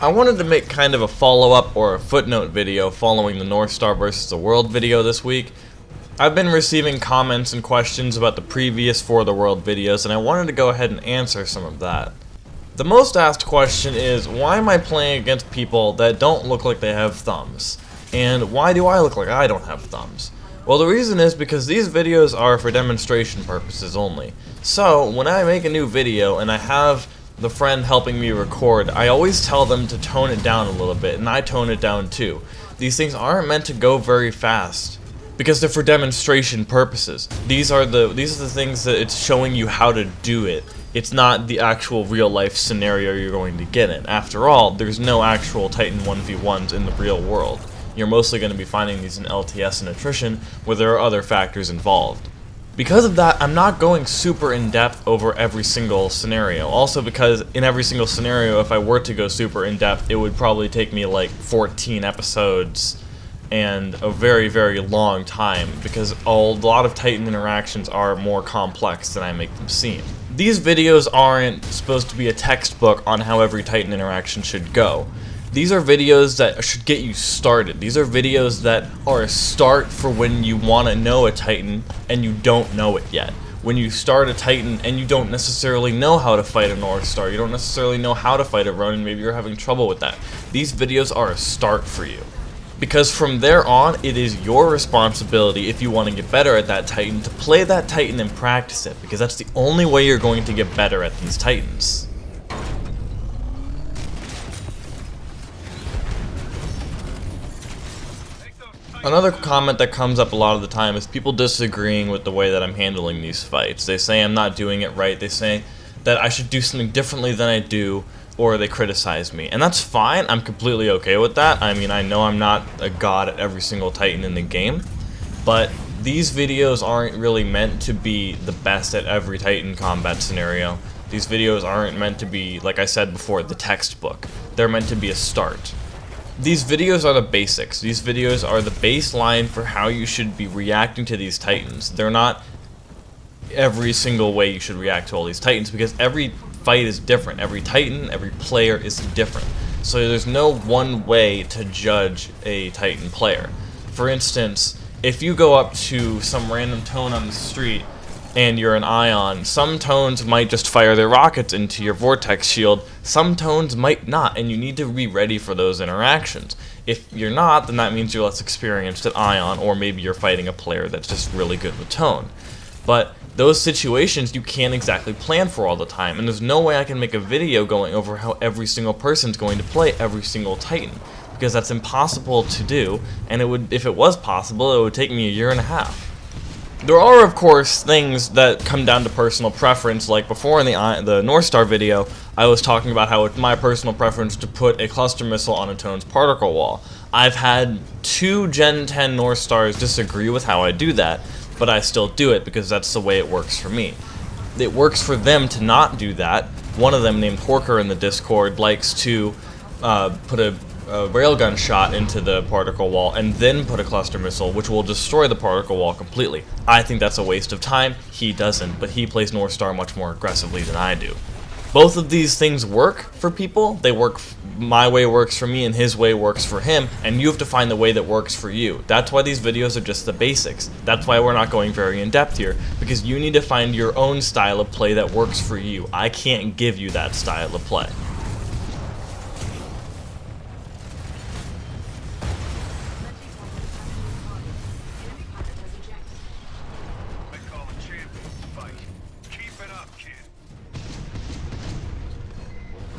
I wanted to make kind of a follow-up or a footnote video following the North Star vs. the World video this week. I've been receiving comments and questions about the previous For the World videos, and I wanted to go ahead and answer some of that. The most asked question is, why am I playing against people that don't look like they have thumbs? And why do I look like I don't have thumbs? Well, the reason is because these videos are for demonstration purposes only. So, when I make a new video and I have the friend helping me record, I always tell them to tone it down a little bit, and I tone it down too. These things aren't meant to go very fast because they're for demonstration purposes. These are the things that it's showing you how to do it. It's not the actual real life scenario you're going to get in. After all, there's no actual Titan 1v1s in the real world. You're mostly going to be finding these in LTS and attrition, where there are other factors involved. Because of that, I'm not going super in-depth over every single scenario. Also because in every single scenario, if I were to go super in-depth, it would probably take me like 14 episodes and a very, very long time, because a lot of Titan interactions are more complex than I make them seem. These videos aren't supposed to be a textbook on how every Titan interaction should go. These are videos that should get you started. These are videos that are a start for when you want to know a Titan and you don't know it yet. When you start a Titan and you don't necessarily know how to fight a North Star, you don't necessarily know how to fight a Ronin, maybe you're having trouble with that. These videos are a start for you. Because from there on, it is your responsibility, if you want to get better at that Titan, to play that Titan and practice it, because that's the only way you're going to get better at these Titans. Another comment that comes up a lot of the time is people disagreeing with the way that I'm handling these fights. They say I'm not doing it right, they say that I should do something differently than I do, or they criticize me. And that's fine, I'm completely okay with that. I mean, I know I'm not a god at every single Titan in the game, but these videos aren't really meant to be the best at every Titan combat scenario. These videos aren't meant to be, like I said before, the textbook. They're meant to be a start. These videos are the basics. These videos are the baseline for how you should be reacting to these Titans. They're not every single way you should react to all these Titans, because every fight is different. Every Titan, every player is different. So there's no one way to judge a Titan player. For instance, if you go up to some random tone on the street and you're an Ion, some tones might just fire their rockets into your vortex shield, some tones might not, and you need to be ready for those interactions. If you're not, then that means you're less experienced at Ion, or maybe you're fighting a player that's just really good with tone. But those situations you can't exactly plan for all the time, and there's no way I can make a video going over how every single person's going to play every single Titan, because that's impossible to do, and if it was possible, it would take me a year and a half. There are, of course, things that come down to personal preference, like before in the North Star video, I was talking about how it's my personal preference to put a cluster missile on a tone's particle wall. I've had 2 Gen 10 North Stars disagree with how I do that, but I still do it because that's the way it works for me. It works for them to not do that. One of them, named Horker in the Discord, likes to put a railgun shot into the particle wall and then put a cluster missile, which will destroy the particle wall completely. I think that's a waste of time. He doesn't, but he plays North Star much more aggressively than I do. Both of these things work for people. They work, my way works for me and his way works for him, and you have to find the way that works for you. That's why these videos are just the basics. That's why we're not going very in depth here, because you need to find your own style of play that works for you. I can't give you that style of play.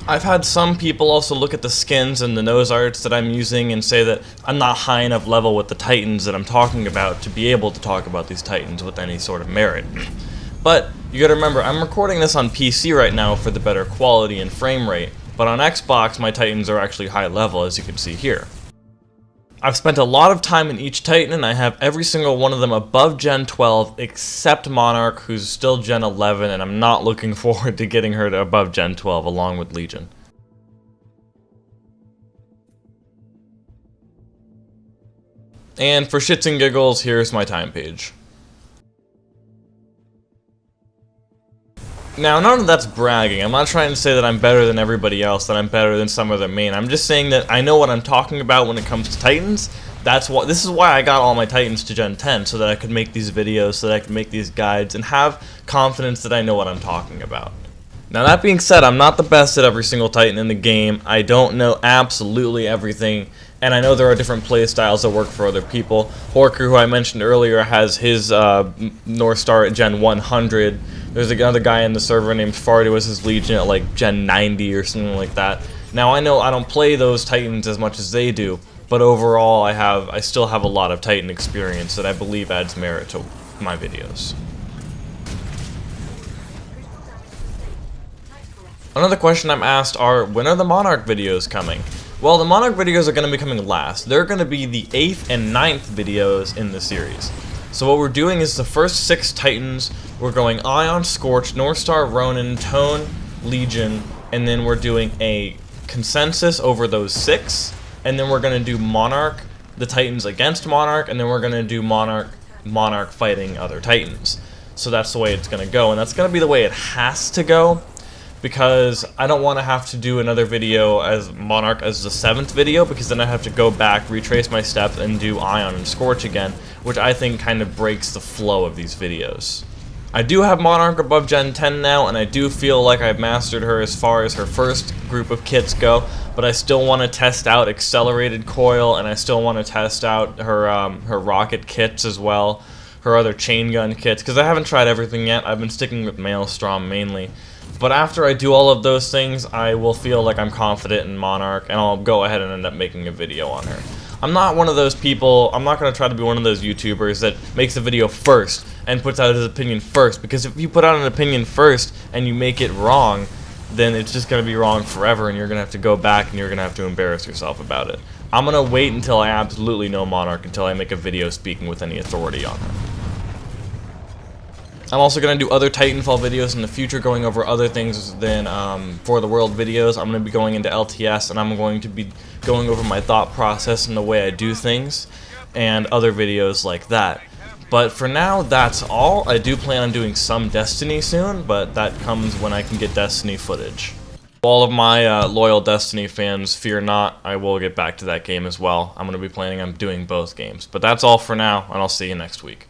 I've had some people also look at the skins and the nose arts that I'm using and say that I'm not high enough level with the Titans that I'm talking about to be able to talk about these Titans with any sort of merit. But you gotta remember, I'm recording this on PC right now for the better quality and frame rate, but on Xbox my Titans are actually high level, as you can see here. I've spent a lot of time in each Titan, and I have every single one of them above Gen 12, except Monarch, who's still Gen 11, and I'm not looking forward to getting her to above Gen 12, along with Legion. And for shits and giggles, here's my time page. Now, none of that's bragging. I'm not trying to say that I'm better than everybody else, that I'm better than some other main. I'm just saying that I know what I'm talking about when it comes to Titans. This is why I got all my Titans to Gen 10, so that I could make these videos, so that I could make these guides, and have confidence that I know what I'm talking about. Now, that being said, I'm not the best at every single Titan in the game. I don't know absolutely everything, and I know there are different playstyles that work for other people. Horker, who I mentioned earlier, has his North Star at Gen 100. There's another guy in the server named Fard who has his Legion at like Gen 90 or something like that. Now, I know I don't play those Titans as much as they do, but overall I still have a lot of Titan experience that I believe adds merit to my videos. Another question I'm asked are, when are the Monarch videos coming? Well, the Monarch videos are going to be coming last. They're going to be the 8th and 9th videos in the series. So what we're doing is the first 6 Titans, we're going Ion, Scorch, Northstar, Ronin, Tone, Legion, and then we're doing a consensus over those 6, and then we're going to do Monarch, the Titans against Monarch, and then we're going to do Monarch fighting other Titans. So that's the way it's going to go, and that's going to be the way it has to go, because I don't want to have to do another video as Monarch as the 7th video, because then I have to go back, retrace my steps, and do Ion and Scorch again, which I think kind of breaks the flow of these videos. I do have Monarch above Gen 10 now, and I do feel like I've mastered her as far as her first group of kits go, but I still want to test out Accelerated Coil, and I still want to test out her rocket kits as well, her other chain gun kits, because I haven't tried everything yet. I've been sticking with Maelstrom mainly. But after I do all of those things, I will feel like I'm confident in Monarch, and I'll go ahead and end up making a video on her. I'm not one of those people, I'm not going to try to be one of those YouTubers that makes a video first and puts out his opinion first, because if you put out an opinion first and you make it wrong, then it's just going to be wrong forever, and you're going to have to go back and you're going to have to embarrass yourself about it. I'm going to wait until I absolutely know Monarch, until I make a video speaking with any authority on her. I'm also going to do other Titanfall videos in the future, going over other things than For the World videos. I'm going to be going into LTS, and I'm going to be going over my thought process and the way I do things, and other videos like that. But for now, that's all. I do plan on doing some Destiny soon, but that comes when I can get Destiny footage. All of my loyal Destiny fans, fear not, I will get back to that game as well. I'm going to be planning on doing both games. But that's all for now, and I'll see you next week.